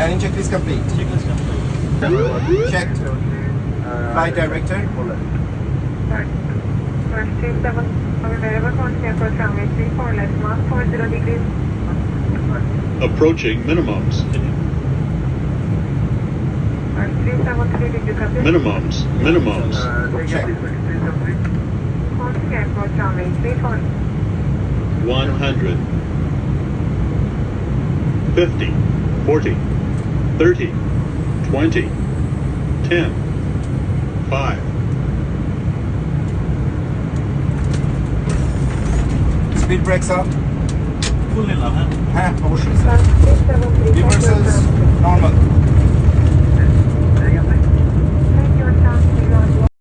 Landing checklist complete. Checklist complete. Checked. Flight director. Approaching minimums. Minimums. Minimums. Check. 100. 50. 40. 30. 20. 10. 5. Speed brakes up. Full in love, huh? Half motion. Reversals normal.